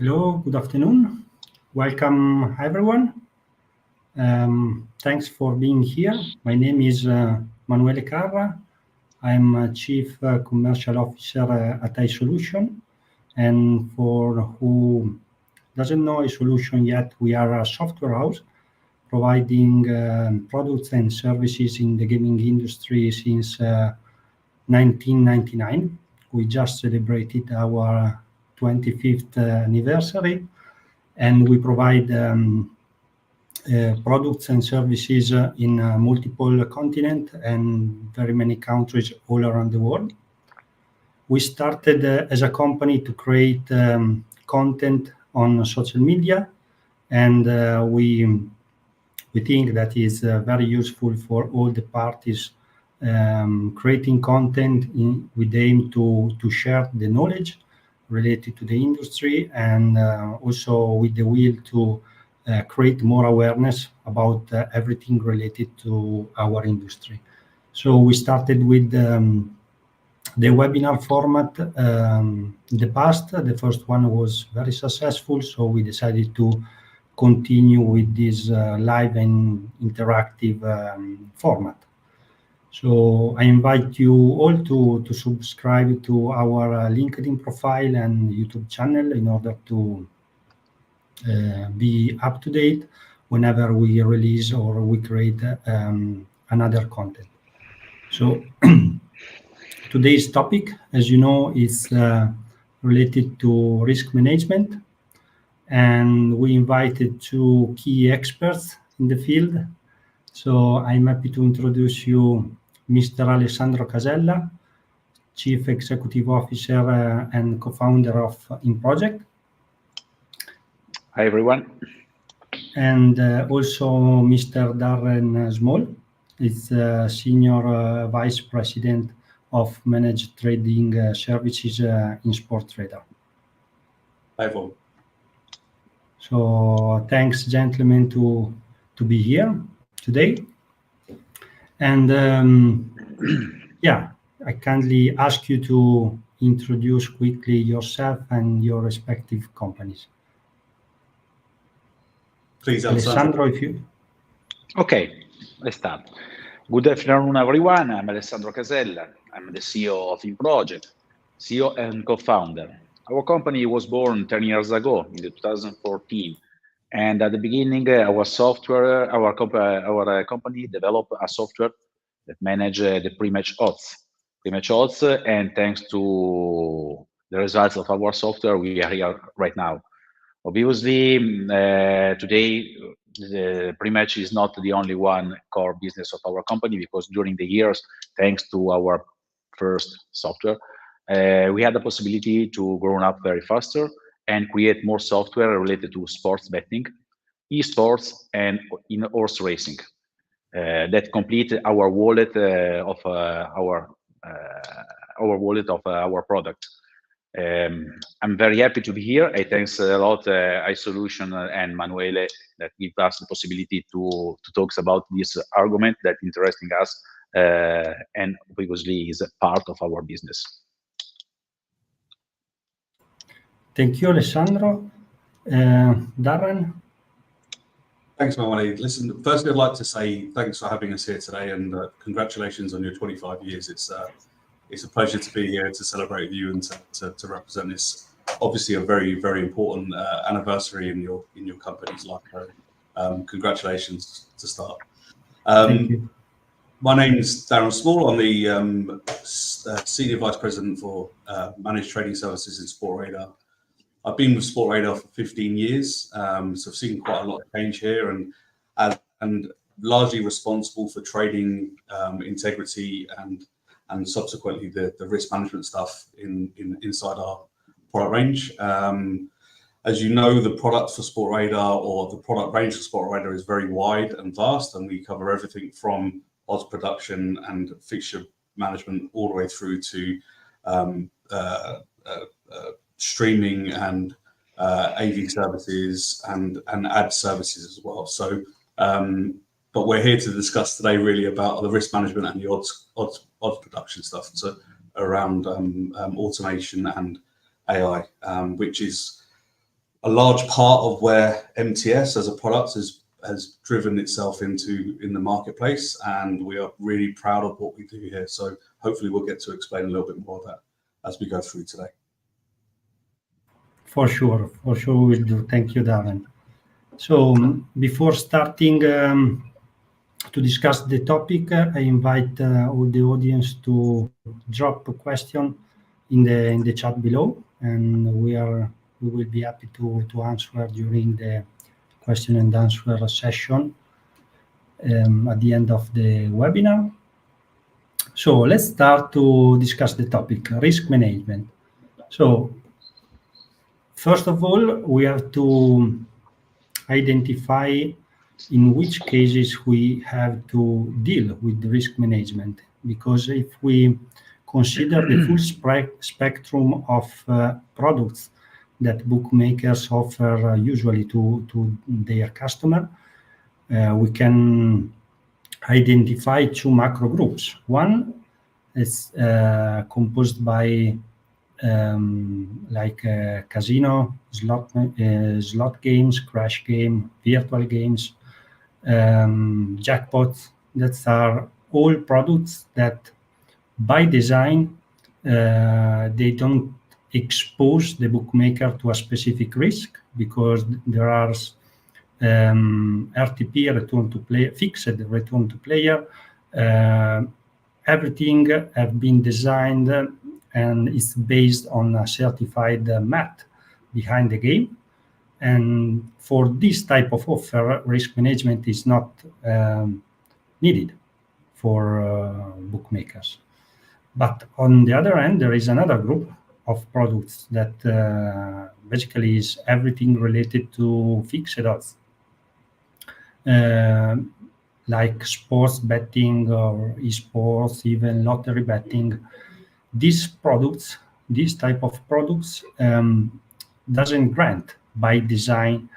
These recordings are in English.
Hello, good afternoon. Welcome, everyone. Thanks for being here. My name is Manuele Carra. I'm Chief Commercial Officer at iSolution. And for who doesn't know iSolution yet, we are a software house providing products and services in the gaming industry since 1999. We just celebrated our 25th anniversary, and we provide products and services in multiple continents and very many countries all around the world. We started as a company to create content on social media, and we think that is very useful for all the parties creating content with the aim to share the knowledge related to the industry, and also with the will to create more awareness about everything related to our industry. So we started with the webinar format in the past. The first one was very successful, so we decided to continue with this live and interactive format. So I invite you all to subscribe to our LinkedIn profile and YouTube channel in order to be up to date whenever we release or we create another content. So today's topic, as you know, is related to risk management, and we invited two key experts in the field. So I'm happy to introduce you Mr. Alessandro Casella, Chief Executive Officer and co-founder of InProject. Hi, everyone. And also Mr. Darren Small is Senior Vice President of Managed Trading Services in Sportradar. Hi, everyone. So thanks, gentlemen, to be here today. And yeah, I kindly ask you to introduce quickly yourself and your respective companies. Please, Alessandro, if you... Okay, let's start. Good afternoon, everyone. I'm Alessandro Casella. I'm the CEO of InProject, CEO and co-founder. Our company was born 10 years ago in 2014. And at the beginning, our company developed a software that manages the pre-match odds. And thanks to the results of our software, we are here right now. Obviously, today, the pre-match is not the only one core business of our company, because during the years, thanks to our first software, we had the possibility to grow up very faster and create more software related to sports betting, esports, and in horse racing that complete our wallet of our product. I'm very happy to be here. I thanks a lot iSolution and Manuele that give us the possibility to talk about this argument that interesting us and obviously is a part of our business. Thank you, Alessandro. Darren? Thanks, Manuele. Listen, firstly, I'd like to say thanks for having us here today, and congratulations on your 25 years. It's a pleasure to be here to celebrate with you and to represent this, obviously a very, very important anniversary in your company's life. Congratulations to start. Thank you. My name is Darren Small. I'm the Senior Vice President for Managed Trading Services in Sportradar. I've been with Sportradar for 15 years, so I've seen quite a lot of change here, and largely responsible for trading integrity and subsequently the risk management stuff inside our product range. As you know, the product for Sportradar, or the product range for Sportradar, is very wide and vast, and we cover everything from odds production and fixture management all the way through to streaming and AV services and ad services as well. So, but we're here to discuss today really about the risk management and the odds production stuff. So around automation and AI, which is a large part of where MTS as a product has driven itself in the marketplace, and we are really proud of what we do here. So hopefully we'll get to explain a little bit more of that as we go through today. For sure we'll do. Thank you, Darren. So before starting to discuss the topic, I invite all the audience to drop a question in the chat below, and we will be happy to answer during the question and answer session at the end of the webinar. So let's start to discuss the topic, risk management. So first of all, we have to identify in which cases we have to deal with the risk management, because if we consider the full spectrum of products that bookmakers offer usually to their customer, we can identify two macro groups. One is composed by like casino, slot games, crash game, virtual games, jackpots. That are all products that by design they don't expose the bookmaker to a specific risk, because there are RTP, return to play, fixed return to player. Everything have been designed and is based on a certified math behind the game. And for this type of offer, risk management is not needed for bookmakers. But on the other hand, there is another group of products that basically is everything related to fixed odds, like sports betting or esports, even lottery betting. These products, this type of products, doesn't grant by design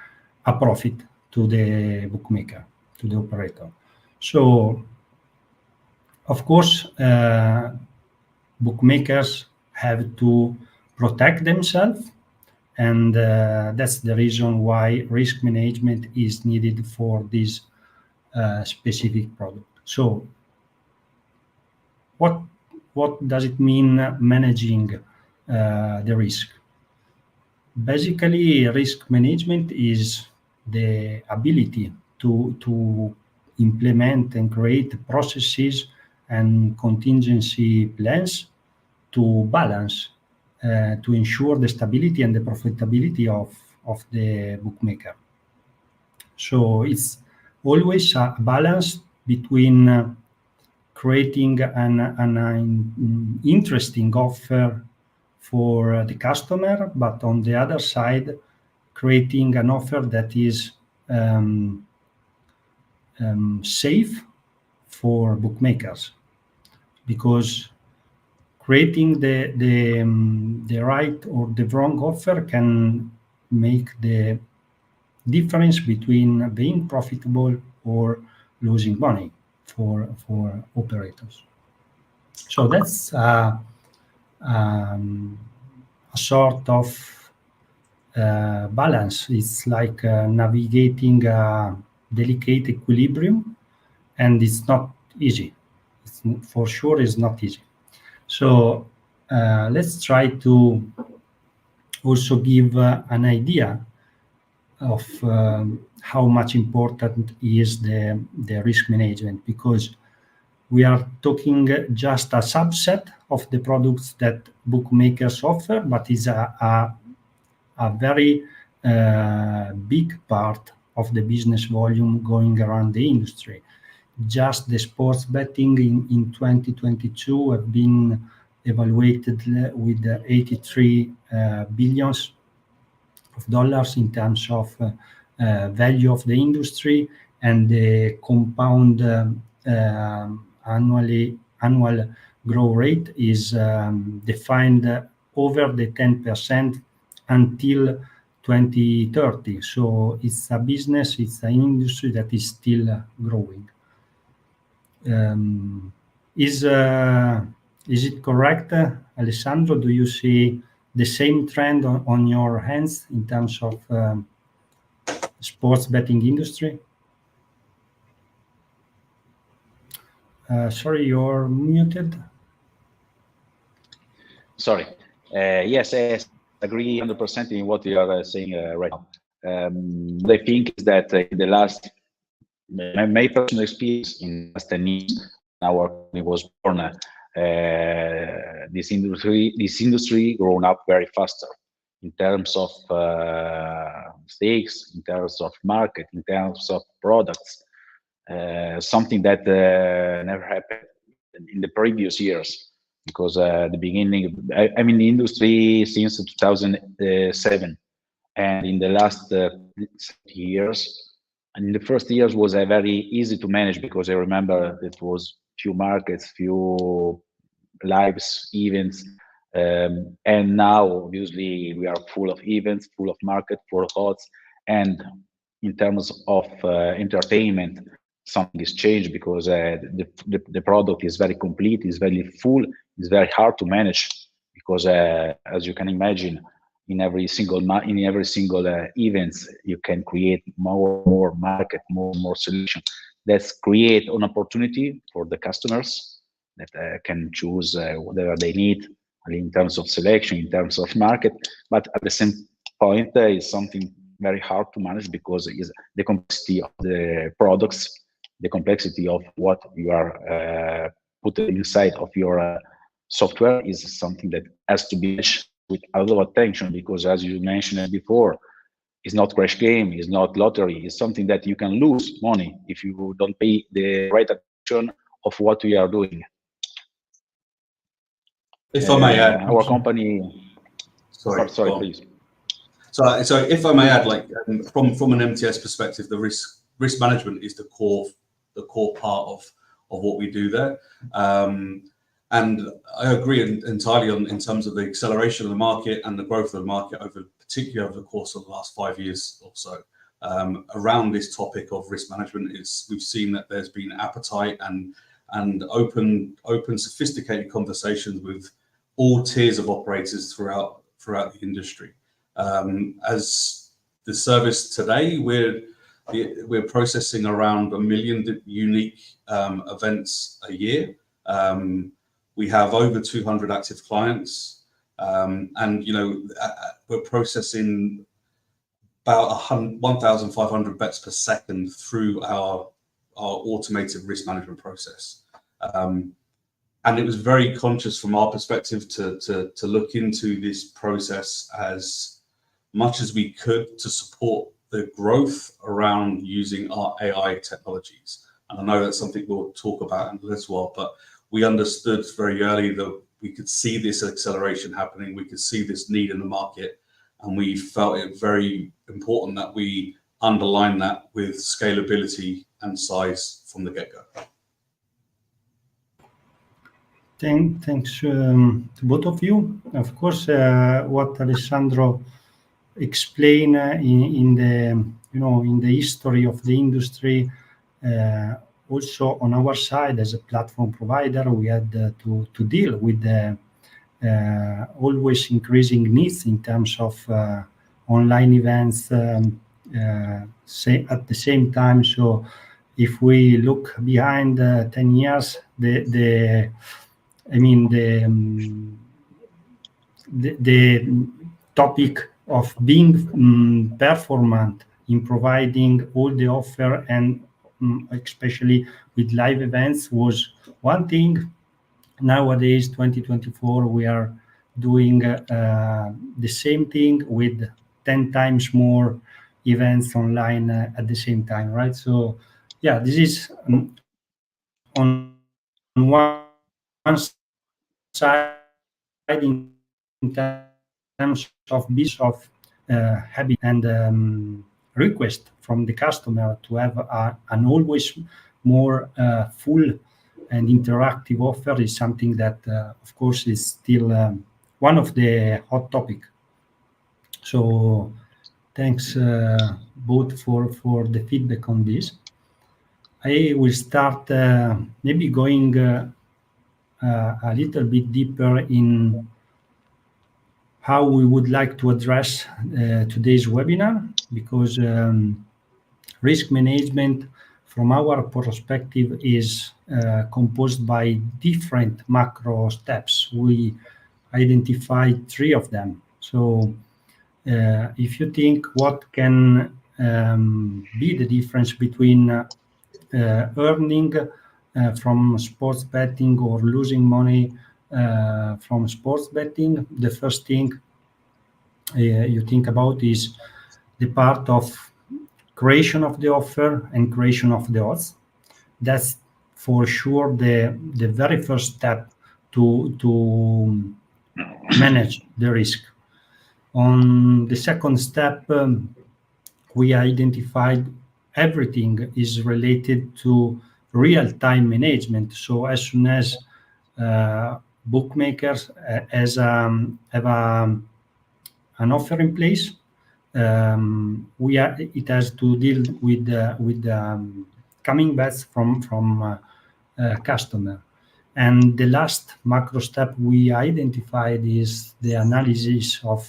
a profit to the bookmaker, to the operator. So, of course, bookmakers have to protect themselves, and that's the reason why risk management is needed for this specific product. So, what does it mean managing the risk? Basically, risk management is the ability to implement and create processes and contingency plans to balance, to ensure the stability and the profitability of the bookmaker. So it's always a balance between creating an interesting offer for the customer, but on the other side, creating an offer that is safe for bookmakers, because creating the right or the wrong offer can make the difference between being profitable or losing money for operators. So that's a sort of balance. It's like navigating a delicate equilibrium, and it's not easy. For sure, it's not easy. So let's try to also give an idea of how much important is the risk management, because we are talking just a subset of the products that bookmakers offer, but is a very big part of the business volume going around the industry. Just the sports betting in 2022 have been evaluated with 83 billions of dollars in terms of value of the industry, and the compound annual growth rate is defined over the 10% until 2030. So it's a business, it's an industry that is still growing. Is it correct, Alessandro? Do you see the same trend on your hands in terms of sports betting industry? Sorry, you're muted. Sorry. Yes, I agree 100% in what you are saying right now. I think is that in the last, my personal experience in the last 10 years, our company was born, this industry grown up very faster in terms of stakes, in terms of market, in terms of products, something that never happened in the previous years. Because the beginning, I'm in the industry since 2007, and in the last years, and in the first years was very easy to manage because I remember it was few markets, few lives, events, and now obviously we are full of events, full of market, full of odds, and in terms of entertainment, something is changed because the product is very complete, is very full. It's very hard to manage because, as you can imagine, in every single events, you can create more market, more solution. That's create an opportunity for the customers that can choose whatever they need in terms of selection, in terms of market. But at the same point, it's something very hard to manage because it's the complexity of the products, the complexity of what you are putting inside of your software is something that has to be managed with a lot of attention because, as you mentioned before, it's not crash game, it's not lottery, it's something that you can lose money if you don't pay the right attention of what we are doing. If I may add, our company. Sorry, please. So if I may add, like from an MTS perspective, the risk management is the core part of what we do there. And I agree entirely in terms of the acceleration of the market and the growth of the market particularly over the course of the last 5 years or so. Around this topic of risk management, we've seen that there's been appetite and open, sophisticated conversations with all tiers of operators throughout the industry. As the service today, we're processing around 1 million unique events a year. We have over 200 active clients, and we're processing about 1,500 bets per second through our automated risk management process. And it was very conscious from our perspective to look into this process as much as we could to support the growth around using our AI technologies. And I know that's something we'll talk about as well, but we understood very early that we could see this acceleration happening, we could see this need in the market, and we felt it very important that we underline that with scalability and size from the get-go. Thanks to both of you. Of course, what Alessandro explained in the history of the industry. Also, on our side, as a platform provider, we had to deal with the always increasing needs in terms of online events. At the same time, so if we look behind 10 years, the topic of being performant in providing all the offer and especially with live events was one thing. Nowadays, 2024, we are doing the same thing with 10 times more events online at the same time, right? So, yeah, this is on one side in terms of business of habit and request from the customer to have an always more full and interactive offer is something that, of course, is still one of the hot topic. So thanks both for the feedback on this. I will start maybe going a little bit deeper in how we would like to address today's webinar, because risk management from our perspective is composed by different macro steps. We identified 3 of them. So if you think what can be the difference between earning from sports betting or losing money from sports betting, the first thing you think about is the part of creation of the offer and creation of the odds. That's for sure the very first step to manage the risk. On the second step, we identified everything is related to real-time management. So as soon as bookmakers have an offer in place, it has to deal with coming bets from customer. And the last macro step we identified is the analysis of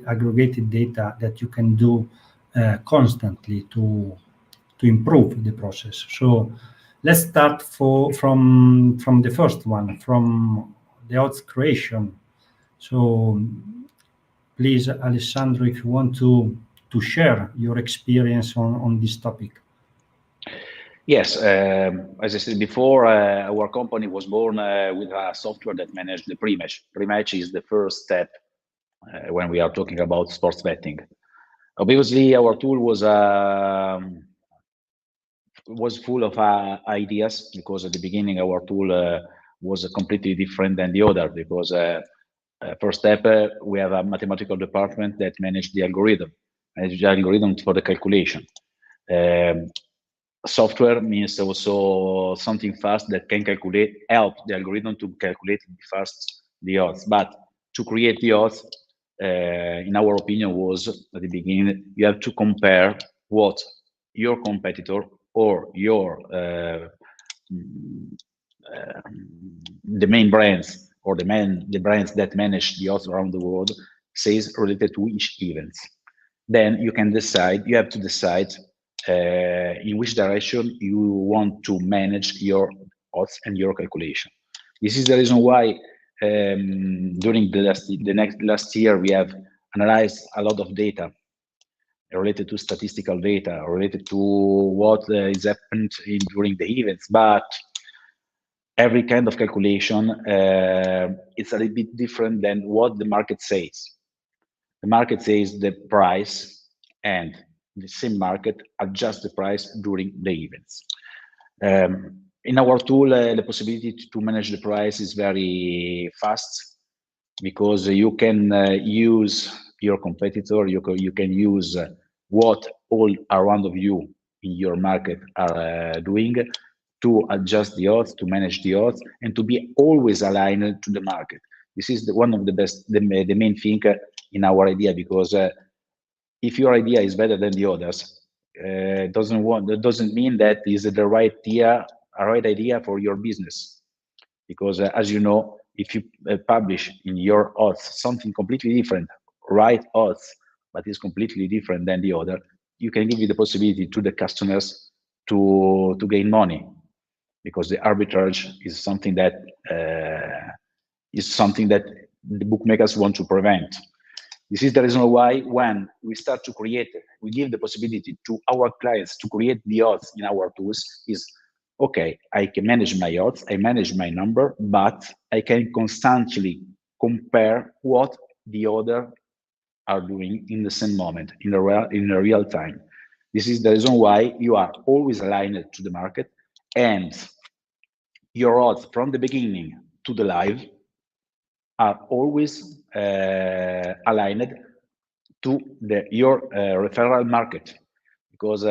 aggregated data that you can do constantly to improve the process. So let's start from the first one, from the odds creation. So please, Alessandro, if you want to share your experience on this topic. Yes, as I said before, our company was born with a software that managed the pre-match. Pre-match is the first step when we are talking about sports betting. Obviously, our tool was full of ideas, because at the beginning our tool was completely different than the other, because first step, we have a mathematical department that managed the algorithm for the calculation. Software means also something fast that can help the algorithm to calculate fast the odds. But to create the odds, in our opinion, was at the beginning, you have to compare what your competitor or your the main brands or the brands that manage the odds around the world says related to each event. Then you have to decide in which direction you want to manage your odds and your calculation. This is the reason why during the last year we have analyzed a lot of data related to statistical data, related to what is happened during the events. But every kind of calculation is a little bit different than what the market says. The market says the price, and the same market adjusts the price during the events. In our tool, the possibility to manage the price is very fast, because you can use your competitor, you can use what all around of you in your market are doing to adjust the odds, to manage the odds, and to be always aligned to the market. This is one of the best, the main thing in our idea, because if your idea is better than the others, that doesn't mean that is the right idea for your business. Because as you know, if you publish in your odds something completely different, right odds, but is completely different than the other, you can give the possibility to the customers to gain money, because the arbitrage is something that the bookmakers want to prevent. This is the reason why when we start to create, we give the possibility to our clients to create the odds in our tools is, okay, I can manage my odds, I manage my number, but I can constantly compare what the other are doing in the same moment, in a real time. This is the reason why you are always aligned to the market, and your odds from the beginning to the live are always aligned to your referral market, because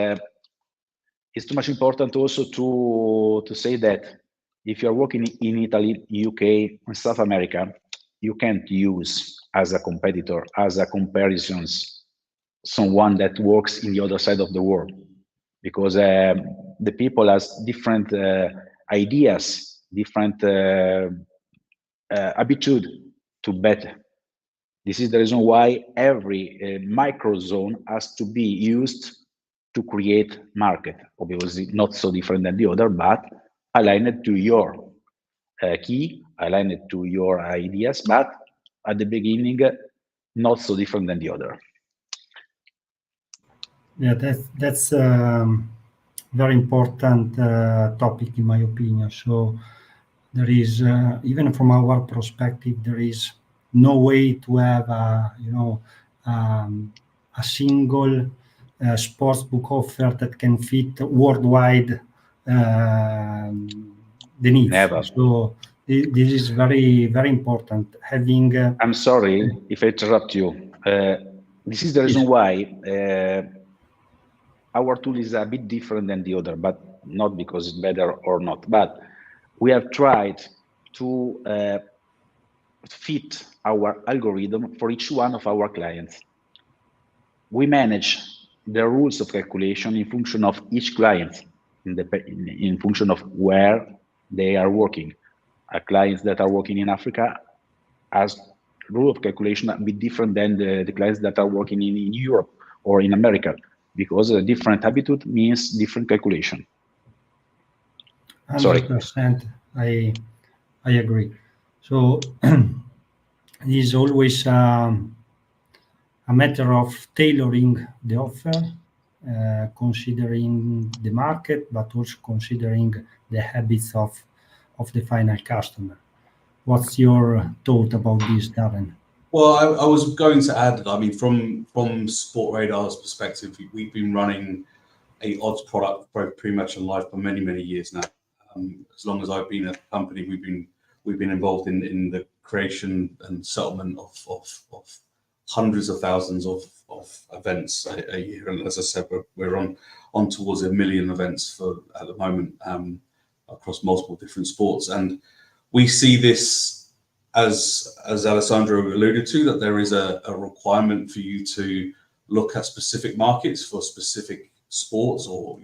it's too much important also to say that if you're working in Italy, UK, and South America, you can't use as a competitor, as a comparisons, someone that works in the other side of the world, because the people has different ideas, different attitude to bet. This is the reason why every micro zone has to be used to create market. Obviously, not so different than the other, but aligned to your key, aligned to your ideas, but at the beginning, not so different than the other. Yeah, that's very important topic in my opinion. So there is, even from our perspective, there is no way to have a single sportsbook offer that can fit worldwide the needs. Never. So this is very, very important. Having. I'm sorry if I interrupt you. This is the reason why our tool is a bit different than the other, but not because it's better or not. But we have tried to fit our algorithm for each one of our clients. We manage the rules of calculation in function of each client, in function of where they are working. Clients that are working in Africa has rule of calculation a bit different than the clients that are working in Europe or in America, because a different habitude means different calculation. 100%, I agree. So it is always a matter of tailoring the offer, considering the market, but also considering the habits of the final customer. What's your thought about this, Darren? Well, I was going to add, I mean, from Sportradar's perspective, we've been running a odds product pretty much in live for many, many years now. As long as I've been at the company, we've been involved in the creation and settlement of hundreds of thousands of events a year. And as I said, we're on towards 1 million events at the moment across multiple different sports. And we see this as Alessandro alluded to, that there is a requirement for you to look at specific markets for specific sports, or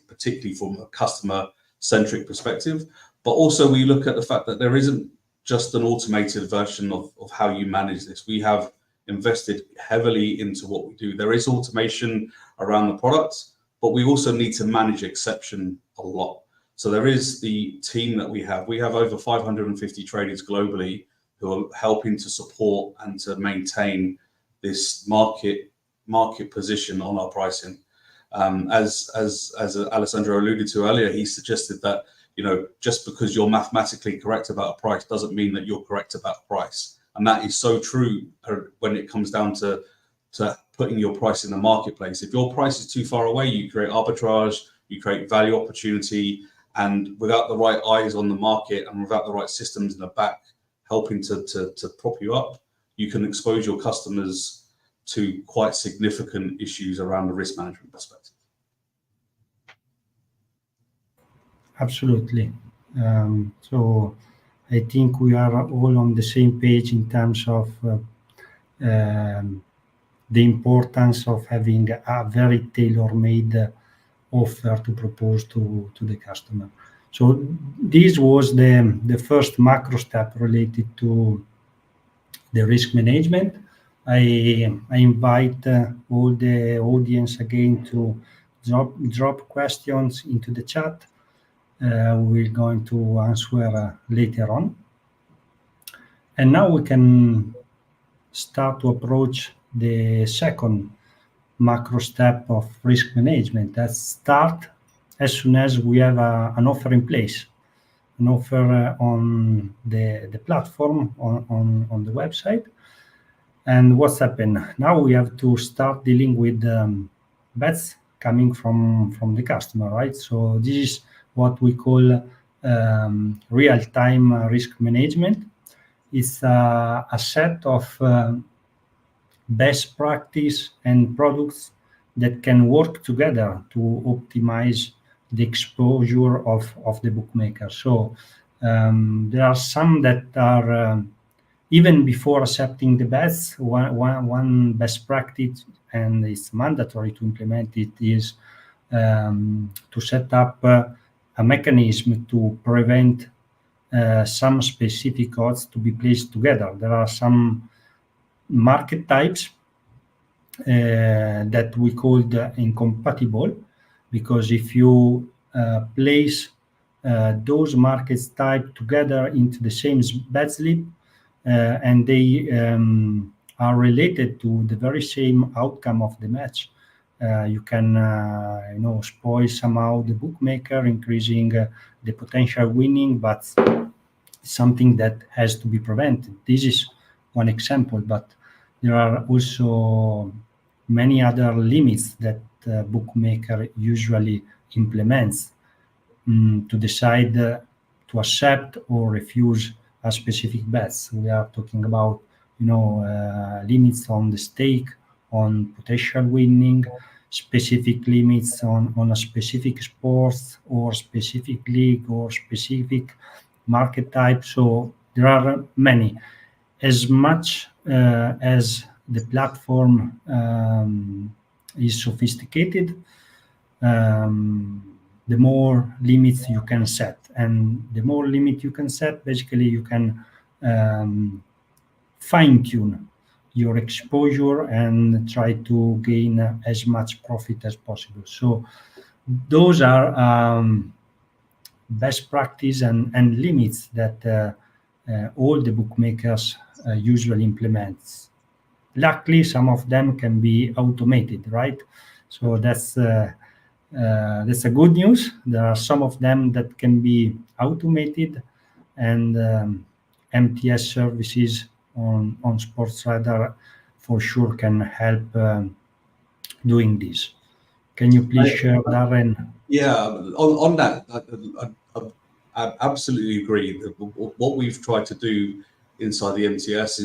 particularly from a customer-centric perspective. But also we look at the fact that there isn't just an automated version of how you manage this. We have invested heavily into what we do. There is automation around the products, but we also need to manage exception a lot. So there is the team that we have. We have over 550 traders globally who are helping to support and to maintain this market position on our pricing. As Alessandro alluded to earlier, he suggested that, you know, just because you're mathematically correct about a price doesn't mean that you're correct about price. And that is so true when it comes down to putting your price in the marketplace. If your price is too far away, you create arbitrage, you create value opportunity, and without the right eyes on the market and without the right systems in the back helping to prop you up, you can expose your customers to quite significant issues around the risk management perspective. Absolutely. So I think we are all on the same page in terms of the importance of having a very tailor-made offer to propose to the customer. So this was the first macro step related to the risk management. I invite all the audience again to drop questions into the chat. We're going to answer later on. And now we can start to approach the second macro step of risk management. Let's start as soon as we have an offer in place, an offer on the platform, on the website. And what's happened? Now we have to start dealing with bets coming from the customer, right? So this is what we call real-time risk management. It's a set of best practice and products that can work together to optimize the exposure of the bookmaker. So there are some that are even before accepting the bets, one best practice, and it's mandatory to implement it, is to set up a mechanism to prevent some specific odds to be placed together. There are some market types that we called incompatible, because if you place those market type together into the same bet slip, and they are related to the very same outcome of the match, you can spoil somehow the bookmaker, increasing the potential winning, but something that has to be prevented. This is one example, but there are also many other limits that bookmaker usually implements to decide to accept or refuse a specific bets. We are talking about limits on the stake, on potential winning, specific limits on a specific sport or specific league or specific market type. So there are many. As much as the platform is sophisticated, the more limits you can set. And the more limit you can set, basically you can fine-tune your exposure and try to gain as much profit as possible. So those are best practice and limits that all the bookmakers usually implement. Luckily, some of them can be automated, right? So that's a good news. There are some of them that can be automated, and MTS services on Sportradar for sure can help doing this. Can you please share, Darren? Yeah, on that, I absolutely agree. What we've tried to do inside the MTS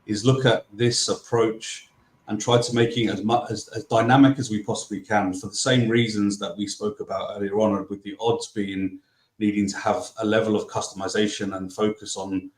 is look at this approach and try to make it as dynamic as we possibly can, for the same reasons that we spoke about earlier on, with the odds needing to have a level of customization and focus on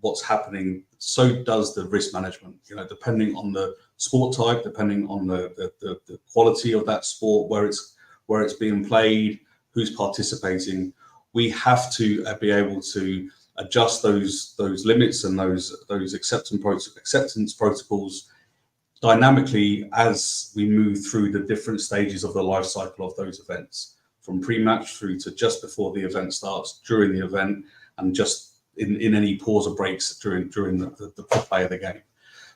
what's happening. So does the risk management. Depending on the sport type, depending on the quality of that sport, where it's being played, who's participating, we have to be able to adjust those limits and those acceptance protocols dynamically as we move through the different stages of the life cycle of those events, from pre-match through to just before the event starts, during the event, and just in any pause or breaks during the play of the game.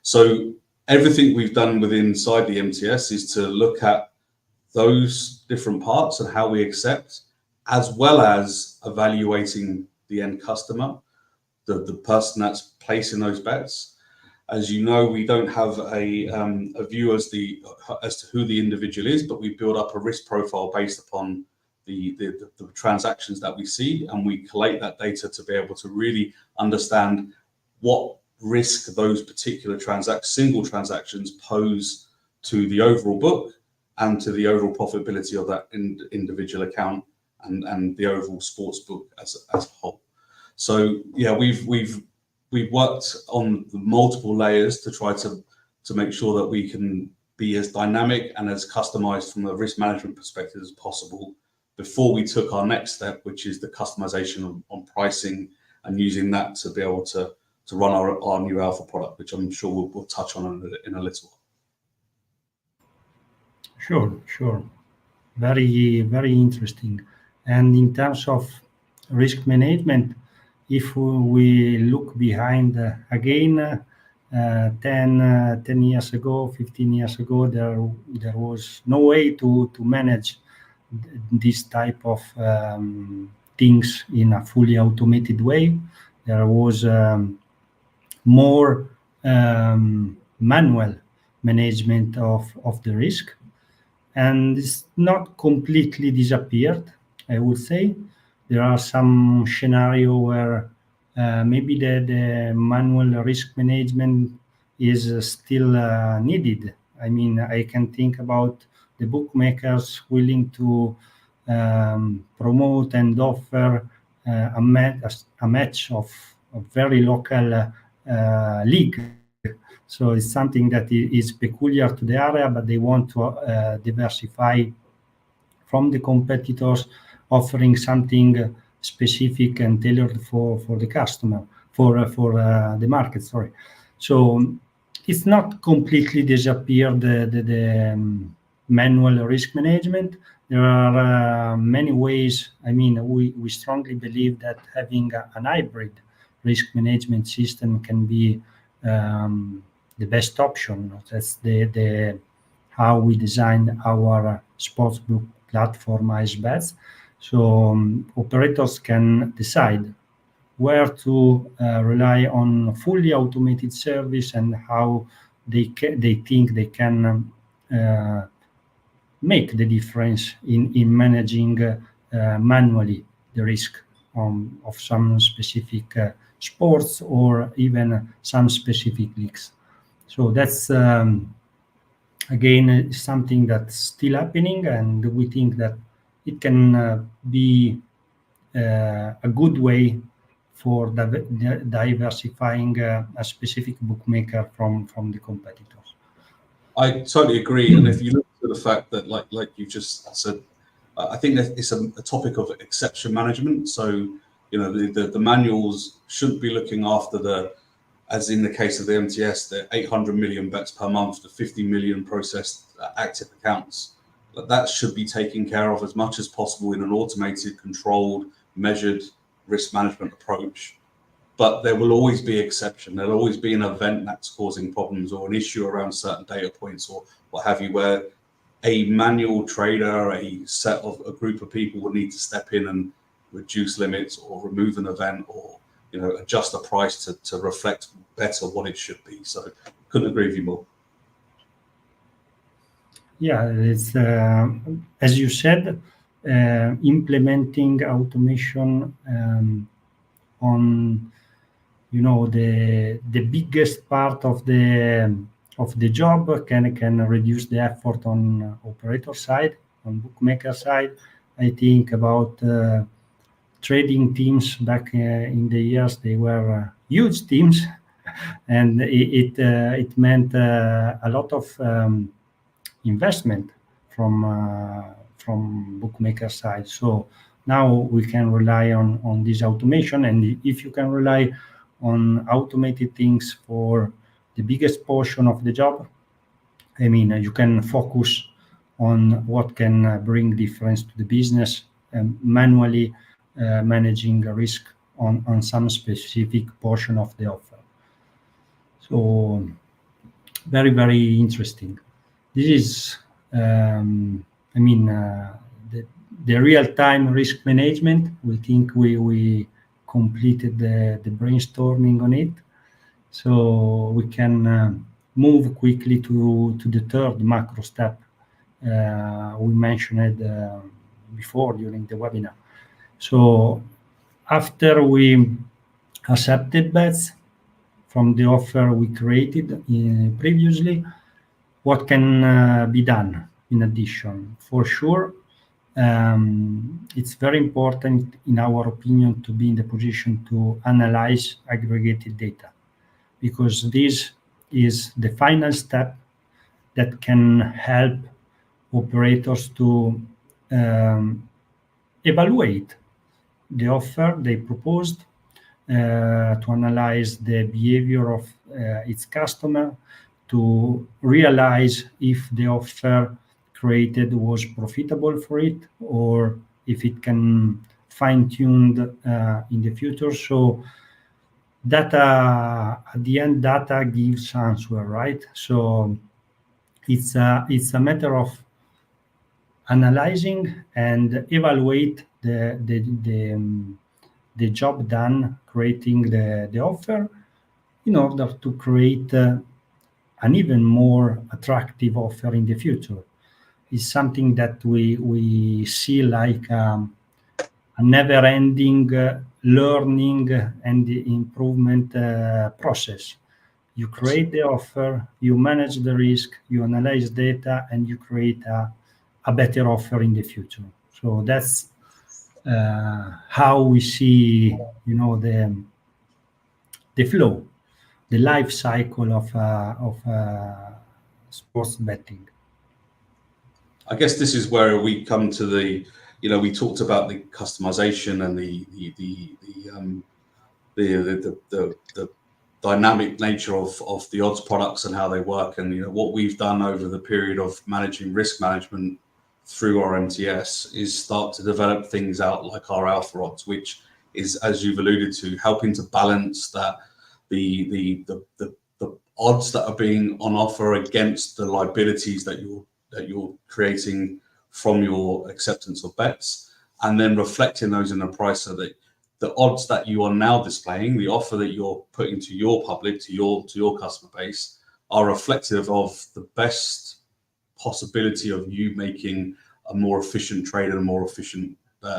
So everything we've done inside the MTS is to look at those different parts and how we accept, as well as evaluating the end customer, the person that's placing those bets. As you know, we don't have a view as to who the individual is, but we build up a risk profile based upon the transactions that we see, and we collate that data to be able to really understand what risk those particular single transactions pose to the overall book and to the overall profitability of that individual account and the overall sports book as a whole. So yeah, we've worked on the multiple layers to try to make sure that we can be as dynamic and as customized from a risk management perspective as possible before we took our next step, which is the customization on pricing and using that to be able to run our new alpha product, which I'm sure we'll touch on in a little while. Sure. Very, very interesting. And in terms of risk management, if we look behind again, 10 years ago, 15 years ago, there was no way to manage this type of things in a fully automated way. There was more manual management of the risk, and it's not completely disappeared, I would say. There are some scenario where maybe the manual risk management is still needed. I mean, I can think about the bookmakers willing to promote and offer a match of a very local league. So it's something that is peculiar to the area, but they want to diversify from the competitors, offering something specific and tailored for the customer, for the market. Sorry. So it's not completely disappeared the manual risk management. There are many ways. I mean, we strongly believe that having an hybrid risk management system can be the best option. That's the how we designed our sportsbook platform iceBets. So operators can decide where to rely on fully automated service and how they think they can make the difference in managing manually the risk of some specific sports or even some specific leagues. So that's again something that's still happening, and we think that it can be a good way for diversifying a specific bookmaker from the competitors. I totally agree. And if you look at the fact that, like you just said, I think that it's a topic of exception management. So, the manuals shouldn't be looking after as in the case of the MTS, the 800 million bets per month, the 50 million processed active accounts. That should be taken care of as much as possible in an automated, controlled, measured risk management approach. But there will always be exception. There'll always be an event that's causing problems or an issue around certain data points or what have you, where a manual trader, a group of people will need to step in and reduce limits or remove an event or adjust the price to reflect better what it should be. So couldn't agree with you more. Yeah, it's as you said, implementing automation on the biggest part of the job can reduce the effort on operator side, on bookmaker side. I think about trading teams back in the years. They were huge teams, and it meant a lot of investment from bookmaker side. So now we can rely on this automation, and if you can rely on automated things for the biggest portion of the job, I mean, you can focus on what can bring difference to the business and manually managing a risk on some specific portion of the offer. So very, very interesting. This is, I mean, the real-time risk management. We think we completed the brainstorming on it, so we can move quickly to the third macro step we mentioned before during the webinar. So after we accepted bets from the offer we created previously, what can be done in addition? For sure, it's very important, in our opinion, to be in the position to analyze aggregated data, because this is the final step that can help operators to evaluate the offer they proposed, to analyze the behavior of its customer, to realize if the offer created was profitable for it or if it can fine-tuned in the future. So data, at the end, data gives answer, right? So it's a matter of analyzing and evaluate the job done creating the offer in order to create an even more attractive offer in the future. Is something that we see like a never-ending learning and improvement process. You create the offer, you manage the risk, you analyze data, and you create a better offer in the future. So that's how we see, the flow, the life cycle of sports betting. I guess this is where we come to the we talked about the customization and the dynamic nature of the odds products and how they work. And what we've done over the period of managing risk management through our MTS is start to develop things out like our alpha odds, which is, as you've alluded to, helping to balance that the odds that are being on offer against the liabilities that you're creating from your acceptance of bets, and then reflecting those in the price so that the odds that you are now displaying, the offer that you're putting to your public, to your customer base, are reflective of the best possibility of you making a more efficient trade and a more efficient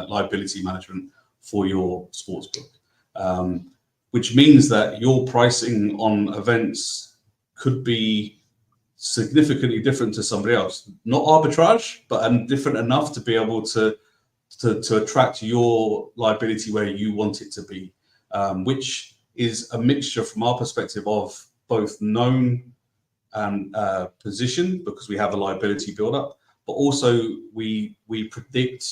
liability management for your sportsbook. Which means that your pricing on events could be significantly different to somebody else. Not arbitrage, but different enough to be able to attract your liability where you want it to be, which is a mixture from our perspective of both known and position, because we have a liability build up, but also we predict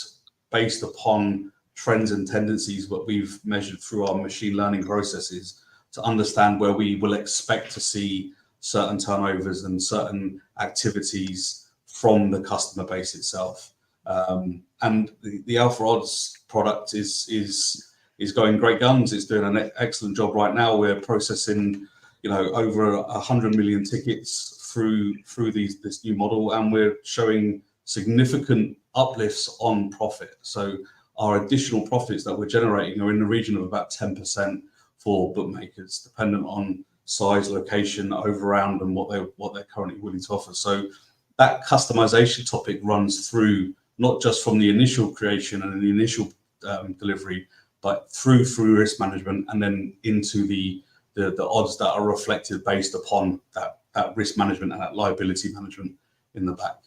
based upon trends and tendencies what we've measured through our machine learning processes to understand where we will expect to see certain turnovers and certain activities from the customer base itself. And the Alpha Odds product is going great guns. It's doing an excellent job right now. We're processing, over 100 million tickets through this new model, and we're showing significant uplifts on profit. So our additional profits that we're generating are in the region of about 10% for bookmakers, dependent on size, location, over round, and what they're currently willing to offer. So that customization topic runs through not just from the initial creation and the initial delivery, but through risk management, and then into the odds that are reflected based upon that risk management and that liability management in the back.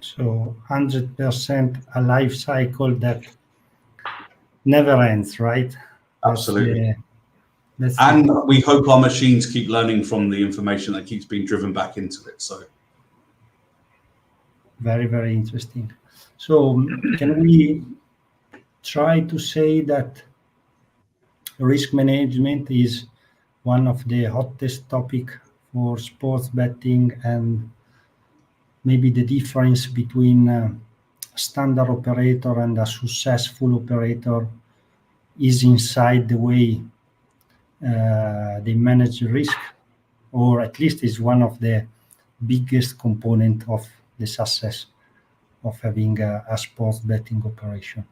So 100% a life cycle that never ends, right? Absolutely. And we hope our machines keep learning from the information that keeps being driven back into it. So very, very interesting. So can we try to say that risk management is one of the hottest topic for sports betting, and maybe the difference between a standard operator and a successful operator is inside the way they manage risk, or at least is one of the biggest component of the success of having a sports betting operation.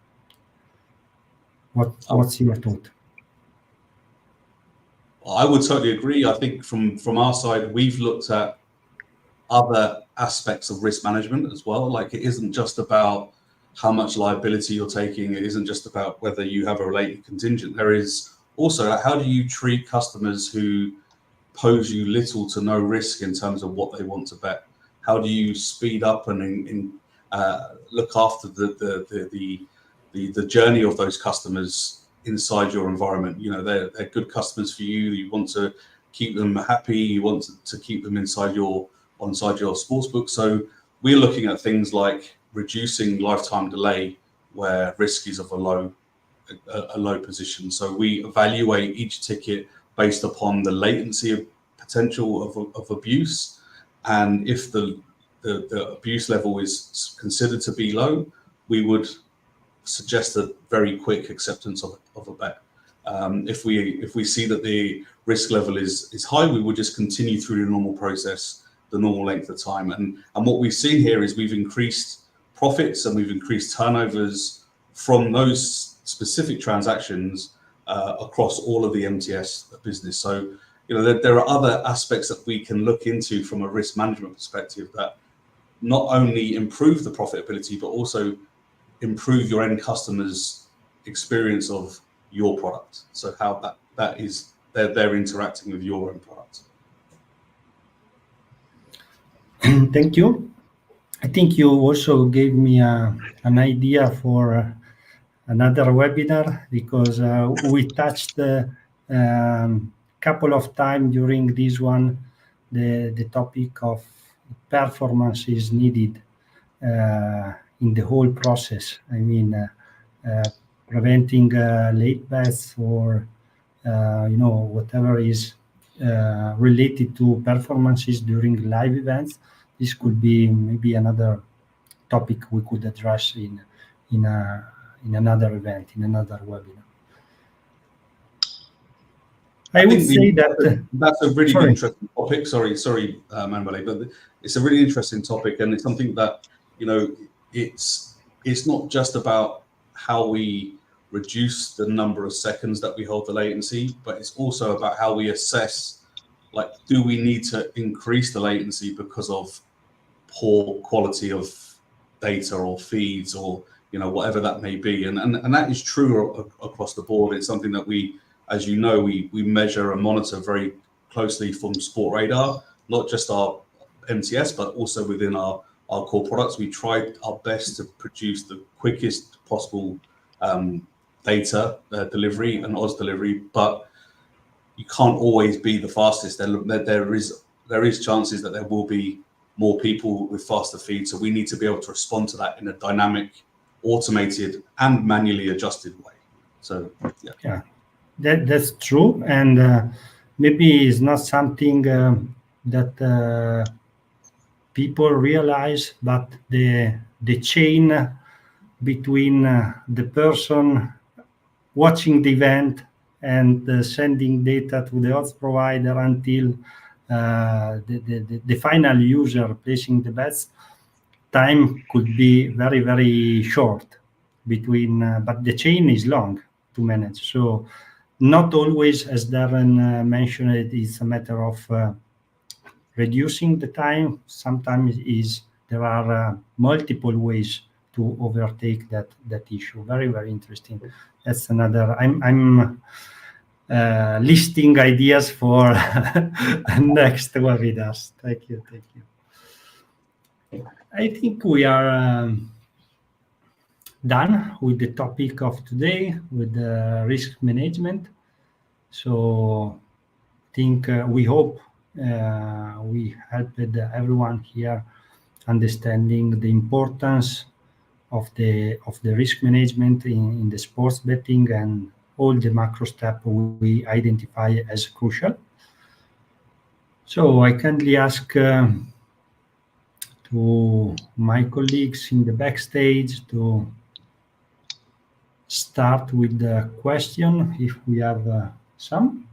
What's your thought? I would totally agree. I think from our side, we've looked at other aspects of risk management as well. Like, it isn't just about how much liability you're taking. It isn't just about whether you have a related contingent. There is also, how do you treat customers who pose you little to no risk in terms of what they want to bet? How do you speed up and look after the journey of those customers inside your environment? They're good customers for you. You want to keep them happy. You want to keep them inside your sportsbook. So we're looking at things like reducing lifetime delay where risk is of a low position. So we evaluate each ticket based upon the latency of potential of abuse, and if the abuse level is considered to be low, we would suggest a very quick acceptance of a bet. If we see that the risk level is high, we would just continue through the normal process, the normal length of time. And what we've seen here is we've increased profits and we've increased turnovers from those specific transactions across all of the MTS business. So there are other aspects that we can look into from a risk management perspective that not only improve the profitability, but also improve your end customers' experience of your product. So how that is they're interacting with your own product. Thank you. I think you also gave me an idea for another webinar, because we touched couple of times during this one the topic of performance is needed in the whole process. I mean, preventing late bets or whatever is related to performances during live events. This could be maybe another topic we could address in another event, in another webinar. I would say that that's a really interesting topic. Sorry, Manvale, but it's a really interesting topic, and it's something that it's not just about how we reduce the number of seconds that we hold the latency, but it's also about how we assess, like, do we need to increase the latency because of poor quality of data or feeds or whatever that may be, and that is true across the board. It's something that we, as you know, we measure and monitor very closely from Sportradar, not just our MTS, but also within our core products. We try our best to produce the quickest possible data delivery and odds delivery, but you can't always be the fastest. There is chances that there will be more people with faster feeds, so we need to be able to respond to that in a dynamic, automated, and manually adjusted way. So yeah. That's true, and maybe it's not something that people realize, but the chain between the person watching the event and sending data to the odds provider until the final user placing the bets, time could be very, very short between, but the chain is long to manage. So not always, as Darren mentioned, it's a matter of reducing the time. Sometimes there are multiple ways to overtake that issue. Very, very interesting. That's another. I'm listing ideas for next webinars. Thank you. I think we are done with the topic of today, with risk management. So I think we hope we helped everyone here understanding the importance of the risk management in the sports betting and all the macro steps we identify as crucial. So I kindly ask to my colleagues in the backstage to start with the question, if we have some.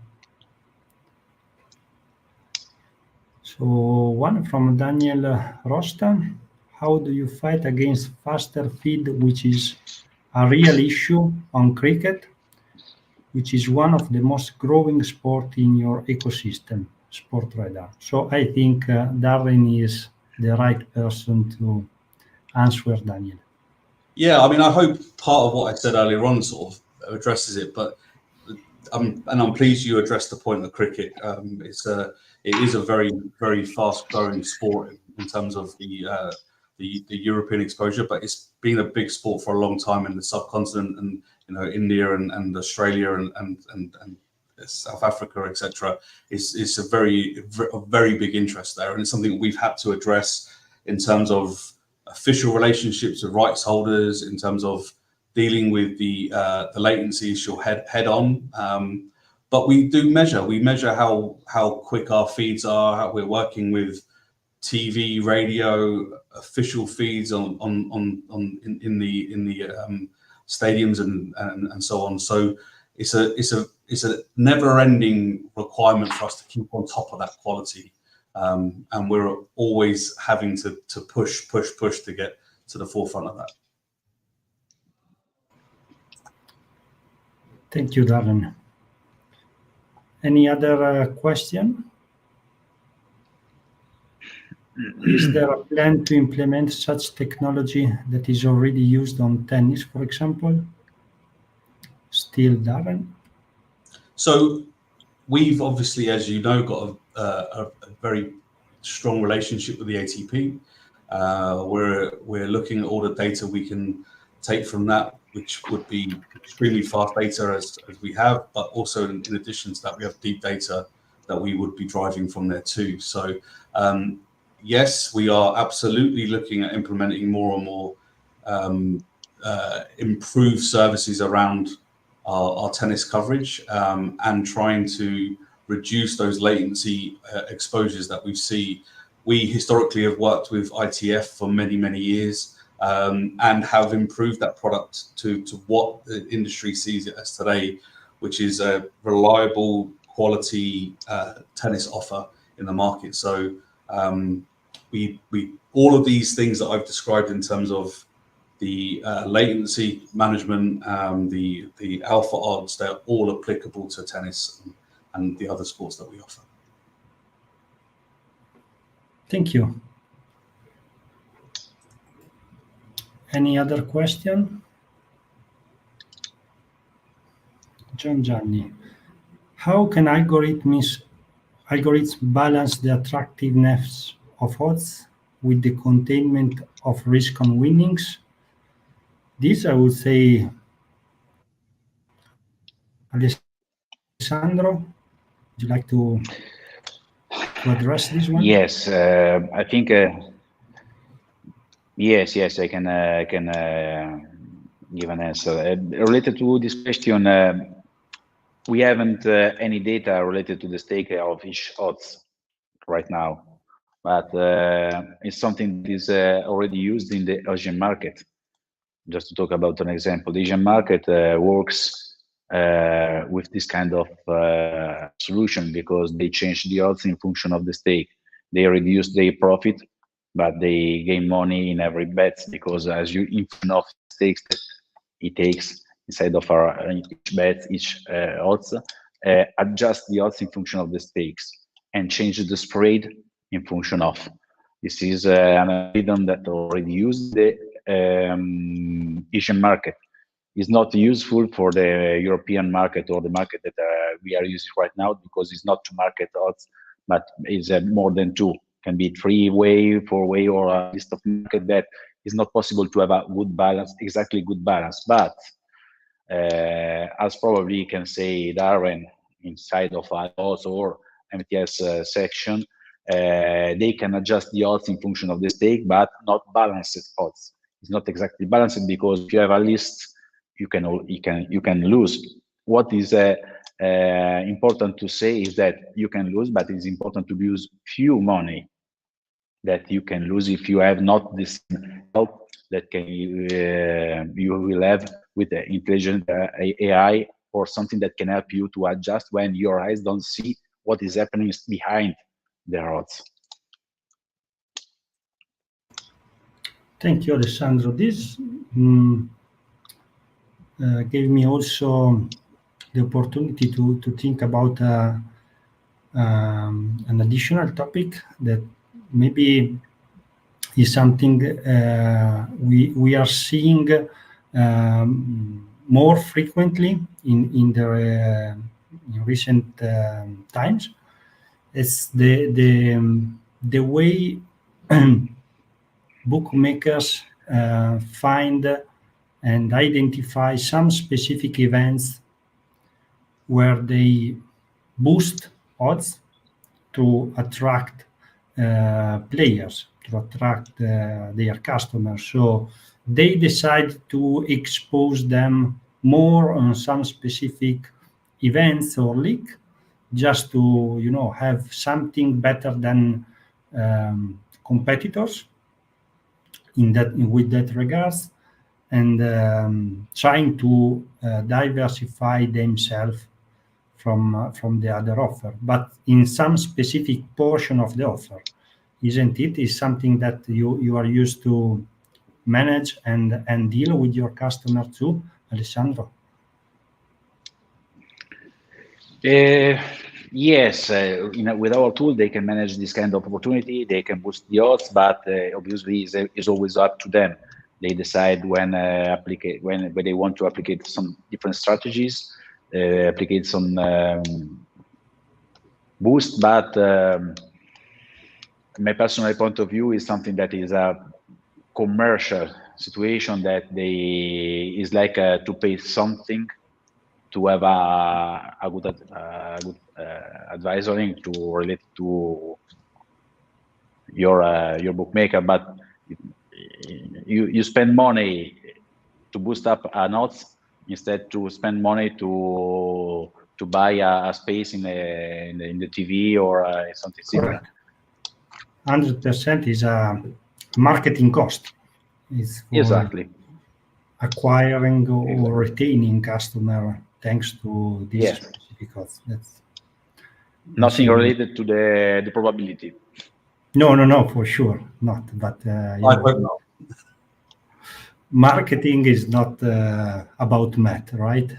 So one from Daniel Rosta. How do you fight against faster feed, which is a real issue on cricket, which is one of the most growing sport in your ecosystem, Sportradar? So I think Darren is the right person to answer, Daniel. Yeah, I mean, I hope part of what I said earlier on sort of addresses it, but I'm pleased you addressed the point of cricket. It is a very, very fast-growing sport in terms of the European exposure, but it's been a big sport for a long time in the subcontinent, and India and Australia and South Africa, etc. It's a very big interest there, and it's something we've had to address in terms of official relationships with rights holders, in terms of dealing with the latency issue head on. But we measure how quick our feeds are, how we're working with TV, radio, official feeds in the stadiums and so on. So it's a never-ending requirement for us to keep on top of that quality, and we're always having to push to get to the forefront of that. Thank you, Darren. Any other question? Is there a plan to implement such technology that is already used on tennis, for example? Still, Darren? So we've obviously, as you know, got a very strong relationship with the ATP. We're looking at all the data we can take from that, which would be extremely fast data as we have, but also in addition to that, we have deep data that we would be driving from there too. So yes, we are absolutely looking at implementing more and more improve services around our tennis coverage, and trying to reduce those latency exposures that we see. We historically have worked with ITF for many, many years, and have improved that product to what the industry sees it as today, which is a reliable quality tennis offer in the market. So we all of these things that I've described in terms of the latency management, the alpha odds, they're all applicable to tennis and the other sports that we offer. Thank you. Any other question? John Gianni. How can algorithms balance the attractiveness of odds with the containment of risk on winnings? This, I would say, Alessandro, would you like to address this one? Yes, I think yes, I can give an answer related to this question. We haven't any data related to the stake of each odds right now, but it's something that is already used in the Asian market. Just to talk about an example, the Asian market works with this kind of solution because they change the odds in function of the stake. They reduce their profit, but they gain money in every bet because as you input of stakes that it takes inside of our each bet, each odds, adjust the odds in function of the stakes and change the spread in function of. This is an algorithm that already used the Asian market. Is not useful for the European market or the market that we are using right now because it's not 2 market odds, but it's more than 2. Can be 3-way, 4-way, or a list of market that is not possible to have a good balance, exactly good balance. But as probably you can say Darren inside of odds or MTS section, they can adjust the odds in function of the stake, but not balanced odds. It's not exactly balanced because if you have a list, you can lose. What is important to say is that you can lose, but it's important to use few money that you can lose if you have not this help that can you will have with the intelligent AI or something that can help you to adjust when your eyes don't see what is happening behind the odds. Thank you, Alessandro. This gave me also the opportunity to think about an additional topic that maybe is something we are seeing more frequently in recent times. It's the way bookmakers find and identify some specific events where they boost odds to attract players, to attract their customers. So they decide to expose them more on some specific events or league, just to have something better than competitors with that regards, and trying to diversify themselves from the other offer, but in some specific portion of the offer, isn't it? Is something that you are used to manage and deal with your customer too, Alessandro? Yes, with our tool, they can manage this kind of opportunity. They can boost the odds, but obviously, it's always up to them. They decide when they want to apply some different strategies, apply some boost. But my personal point of view is something that is a commercial situation that is like to pay something to have a good advisory to relate to your bookmaker, but you spend money to boost up nodes instead to spend money to buy a space in the TV or something similar. 100% is a marketing cost. It's for Exactly. acquiring or retaining customer thanks to this Yes. specific cost. That's Nothing related to the probability. No, for sure not. But I hope not. marketing is not about math, right?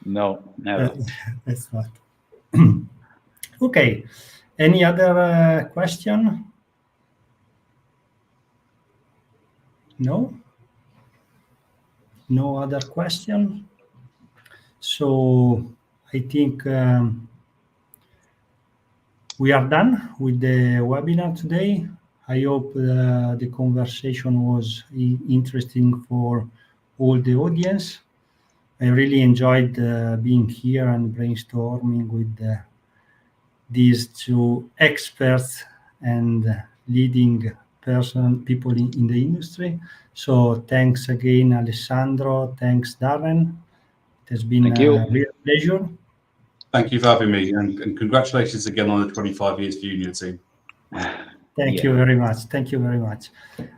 No, never. That's not. Okay. Any other question? No? No other question? So I think we are done with the webinar today. I hope the conversation was interesting for all the audience. I really enjoyed being here and brainstorming with these two experts and leading people in the industry. So thanks again, Alessandro. Thanks, Darren. It has been a real pleasure. Thank you for having me, and congratulations again on the 25 years for Union team. Thank you very much. Thank you very much.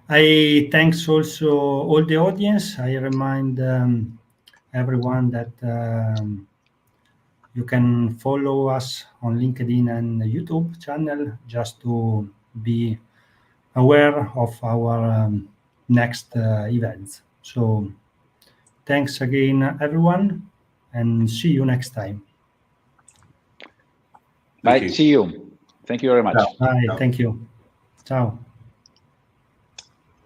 I thanks also all the audience. I remind everyone that you can follow us on LinkedIn and YouTube channel just to be aware of our next events. So thanks again, everyone, and see you next time. Bye. See you. Thank you very much. Bye. Thank you. Ciao.